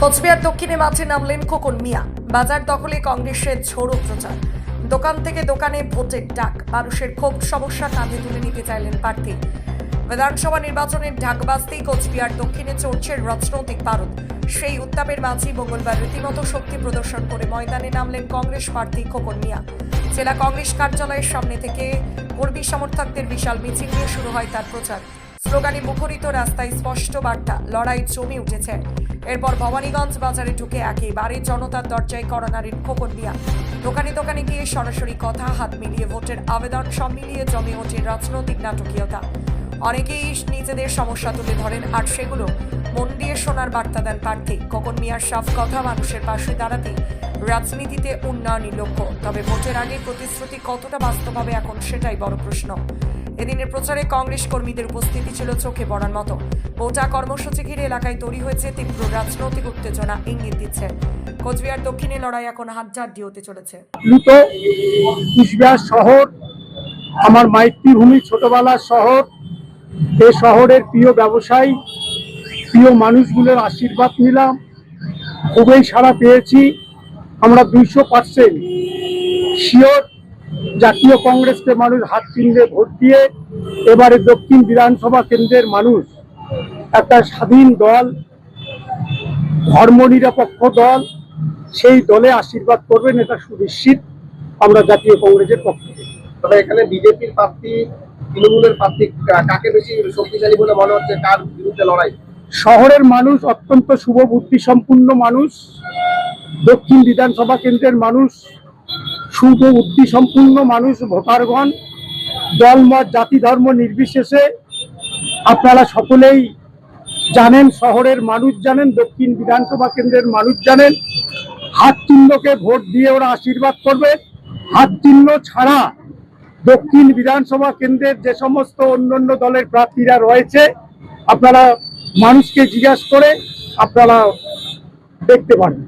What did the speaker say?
কোচবিহার দক্ষিণে মাঠে নামলেন খোকন মিয়া। বাজার দখলে কংগ্রেসের ঝোড়ো প্রচার। দোকান থেকে দোকানে ভোটের ডাক। মানুষের ক্ষোভ সমস্যা কাঁধে তুলে নিতে চাইলেন প্রার্থী। বিধানসভা নির্বাচনের ঢাক বাজতেই কোচবিহার দক্ষিণে চলছে রাজনৈতিক পারদ। সেই উত্তাপের মাঝেই মঙ্গলবার রীতিমতো শক্তি প্রদর্শন করে ময়দানে নামলেন কংগ্রেস প্রার্থী খোকন মিয়া। জেলা কংগ্রেস কার্যালয়ের সামনে থেকে কর্মী সমর্থকদের বিশাল মিছিল নিয়ে শুরু হয় তার প্রচার। স্লোগানে মুখরিত রাস্তায় স্পষ্ট বার্তা, লড়াই জমে উঠেছে। এরপর ভবানীগঞ্জ বাজারে ঢুকে একেবারে জনতার দরজায় কড়া নাড়েন খোকন মিয়া। দোকানে দোকানে গিয়ে সরাসরি কথা, হাত মিলিয়ে ভোটের আবেদন, সব মিলিয়ে জমে ওঠে রাজনৈতিক নাটকীয়তা। অনেকেই নিজেদের সমস্যা তুলে ধরেন, আর সেগুলো মন দিয়ে শোনার বার্তা দেন প্রার্থী। খোকন মিয়ার সাফ কথা, মানুষের পাশে দাঁড়াতে রাজনীতিতে উন্নয়নই লক্ষ্য। তবে ভোটের আগে প্রতিশ্রুতি কতটা বাস্তব হবে এখন সেটাই বড় প্রশ্ন। এদিনের প্রচারে কংগ্রেস কর্মীদের উপস্থিতি ছিল চোখে পড়ার মতো। গোটা কর্মসূচি ঘিরে এলাকায় তৈরি হয়েছে তীব্র রাজনৈতিক উত্তেজনা, ইঙ্গিত দিচ্ছে কোচবিহার দক্ষিণে লড়াই এখন হাড্ডাহাড্ডি হতে চলেছে। কুচবিহার শহর আমার মাতৃভূমি, ছোটবেলার শহর। এই শহরের প্রিয় ব্যবসায়ী, প্রিয় মানুষগুলোর আশীর্বাদ নিলাম, খুবই সাড়া পেয়েছি। আমরা 200% শিওর জাতীয় কংগ্রেসকে মানুষ হাত চিহ্নে ভোট দিয়ে এবারে দক্ষিণ বিধানসভা কেন্দ্রের মানুষ একটা স্বাধীন দল, ধর্মনিরপেক্ষ দল, সেই দলে আশীর্বাদ করবেন, এটা সুনিশ্চিত আমরা জাতীয় কংগ্রেসের পক্ষ থেকে। তবে এখানে বিজেপির প্রার্থী, তৃণমূলের প্রার্থী কাকে বেশি শক্তিশালী বলে মনে হচ্ছে, কার বিরুদ্ধে লড়াই? শহরের মানুষ অত্যন্ত শুভ বুদ্ধি সম্পন্ন মানুষ, দক্ষিণ বিধানসভা কেন্দ্রের মানুষ শুভ বুদ্ধি সম্পন্ন মানুষ, ভোটারগণ দলমত জাতি ধর্ম নির্বিশেষে আপনারা সকলেই জানেন, শহরের মানুষ জানেন, দক্ষিণ বিধানসভা কেন্দ্রের মানুষ জানেন। হাত চিহ্নকে ভোট দিয়ে ওরা আশীর্বাদ করবে। হাত চিহ্ন ছাড়া দক্ষিণ বিধানসভা কেন্দ্রের যে সমস্ত অন্যান্য দলের প্রার্থীরা রয়েছে, আপনারা মানুষকে জিজ্ঞাসা করে আপনারা দেখতে পারেন।